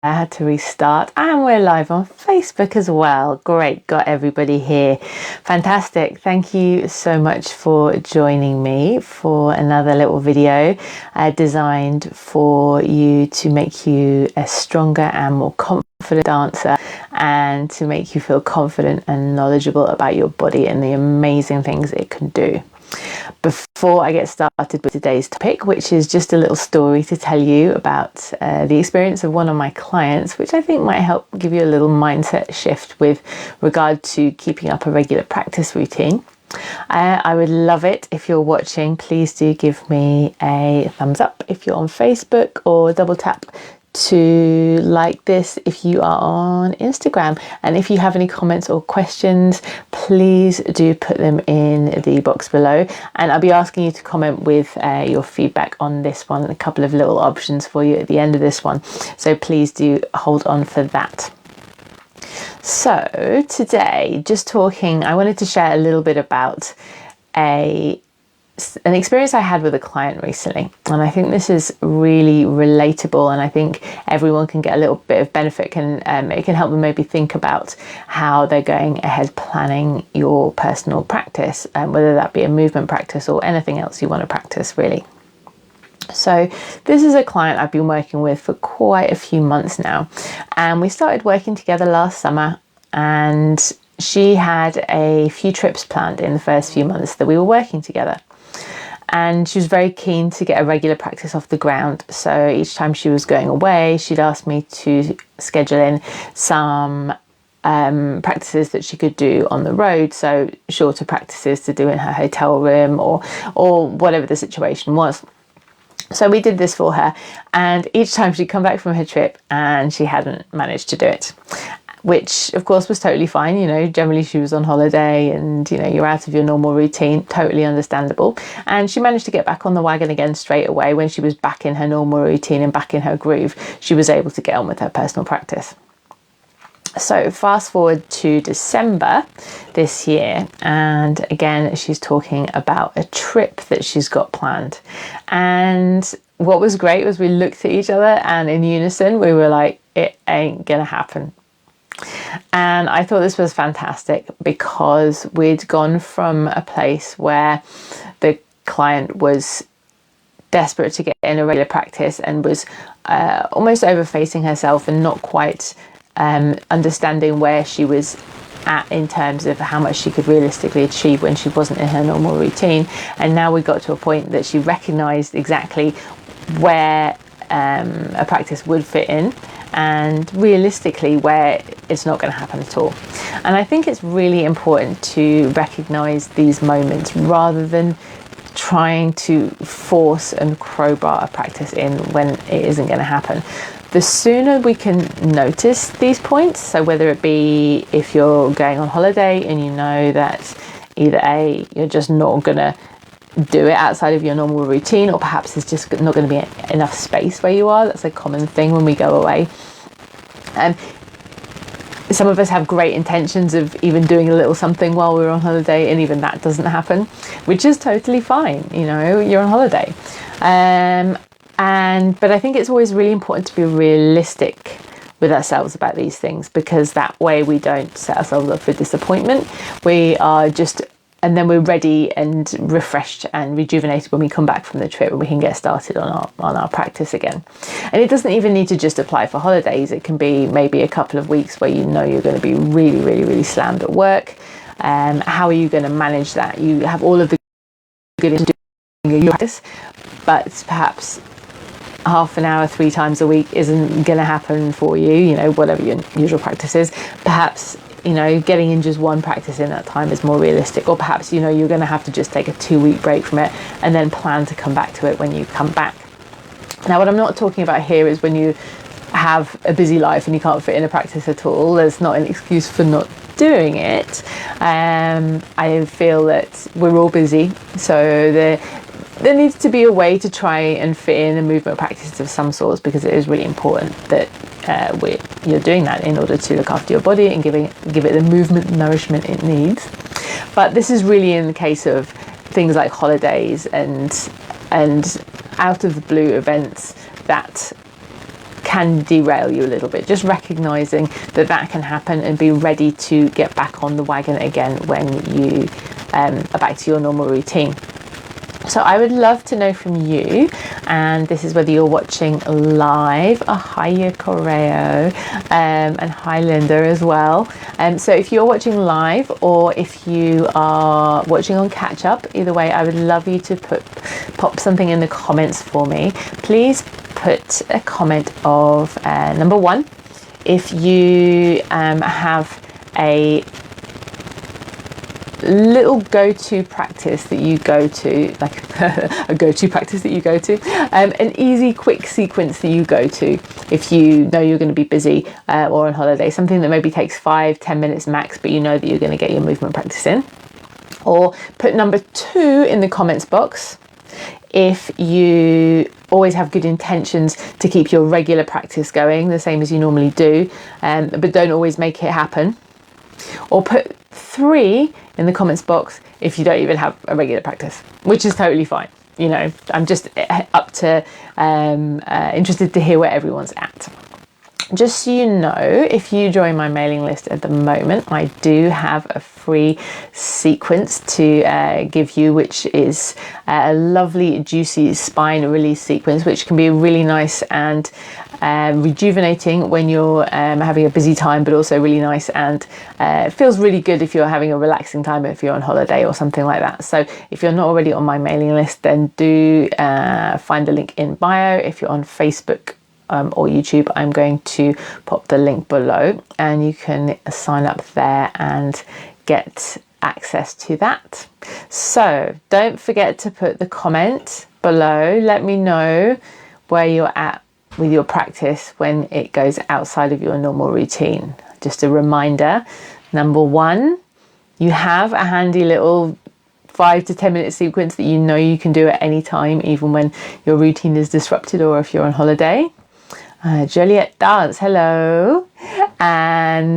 I had to restart, and we're live on Facebook as well. Great, got everybody here. Fantastic. Thank you so much for joining me for another little video designed for you to make you a stronger and more confident dancer, and to make you feel confident and knowledgeable about your body and the amazing things it can do. Before I get started with today's topic, which is just a little story to tell you about the experience of one of my clients, which I think might help give you a little mindset shift with regard to keeping up a regular practice routine. I would love it if you're watching. Please do give me a thumbs up if you're on Facebook, or double tap to like this if you are on Instagram. And if you have any comments or questions, please do put them in the box below, and I'll be asking you to comment with your feedback on this one. A couple of little options for you at the end of this one, so please do hold on for that. So today, I wanted to share a little bit about an experience I had with a client recently, and I think this is really relatable, and I think everyone can get a little bit of benefit. It can help them maybe think about how they're going ahead planning your personal practice, whether that be a movement practice or anything else you want to practice really. So this is a client I've been working with for quite a few months now, and we started working together last summer, and she had a few trips planned in the first few months that we were working together. And she was very keen to get a regular practice off the ground. So each time she was going away, she'd ask me to schedule in some practices that she could do on the road. So shorter practices to do in her hotel room, or whatever the situation was. So we did this for her, and each time she'd come back from her trip and she hadn't managed to do it, which of course was totally fine. Generally she was on holiday, and you're out of your normal routine, totally understandable. And she managed to get back on the wagon again straight away. When she was back in her normal routine and back in her groove, she was able to get on with her personal practice. So fast forward to December this year, and again she's talking about a trip that she's got planned. And what was great was we looked at each other, and in unison we were like, it ain't gonna happen. And I thought this was fantastic, because we'd gone from a place where the client was desperate to get in a regular practice and was almost overfacing herself and not quite understanding where she was at in terms of how much she could realistically achieve when she wasn't in her normal routine. And now we got to a point that she recognized exactly where a practice would fit in, and realistically where it's not going to happen at all. And I think it's really important to recognize these moments rather than trying to force and crowbar a practice in when it isn't going to happen. The sooner we can notice these points, so whether it be if you're going on holiday and you know that either you're just not going to do it outside of your normal routine, or perhaps there's just not going to be enough space where you are. That's a common thing when we go away. And some of us have great intentions of even doing a little something while we're on holiday, and even that doesn't happen, which is totally fine. You're on holiday. But I think it's always really important to be realistic with ourselves about these things, because that way we don't set ourselves up for disappointment. And then we're ready and refreshed and rejuvenated when we come back from the trip, and we can get started on our practice again. And it doesn't even need to just apply for holidays. It can be maybe a couple of weeks where you're going to be really, really, really slammed at work. How are you going to manage that? You have all of the good in doing your practice, but perhaps half an hour 3 times a week isn't going to happen for you, whatever your usual practice is. Perhaps getting in just one practice in that time is more realistic, or perhaps you're going to have to just take a 2-week break from it and then plan to come back to it when you come back. Now, what I'm not talking about here is when you have a busy life and you can't fit in a practice at all. There's not an excuse for not doing it. I feel that we're all busy, so there needs to be a way to try and fit in a movement practice of some sorts, because it is really important that you're doing that in order to look after your body and give it the movement nourishment it needs. But this is really in the case of things like holidays and out of the blue events that can derail you a little bit. Just recognizing that that can happen and be ready to get back on the wagon again when you are back to your normal routine. So I would love to know from you, and this is whether you're watching live. Hi Correo, and hi Linda as well. So if you're watching live or if you are watching on catch up, either way, I would love you to pop something in the comments for me. Please put a comment of number 1, if you have a little go-to practice that you go to, like a go-to practice that you go to, an easy quick sequence that you go to if you know you're going to be busy or on holiday, something that maybe takes 5-10 minutes max, but you know that you're going to get your movement practice in. Or put number 2 in the comments box if you always have good intentions to keep your regular practice going the same as you normally do, but don't always make it happen. Or put 3 in the comments box if you don't even have a regular practice, which is totally fine. You know, I'm just up to interested to hear where everyone's at. Just so you know, if you join my mailing list at the moment, I do have a free sequence to give you, which is a lovely, juicy spine release sequence, which can be really nice and rejuvenating when you're having a busy time, but also really nice, and it feels really good if you're having a relaxing time, if you're on holiday or something like that. So if you're not already on my mailing list, then do find the link in bio. If you're on Facebook or YouTube, I'm going to pop the link below and you can sign up there and get access to that. So don't forget to put the comment below. Let me know where you're at with your practice when it goes outside of your normal routine. Just a reminder, number 1, you have a handy little 5 to 10 minute sequence that you know you can do at any time, even when your routine is disrupted or if you're on holiday. Juliet Dance, hello. And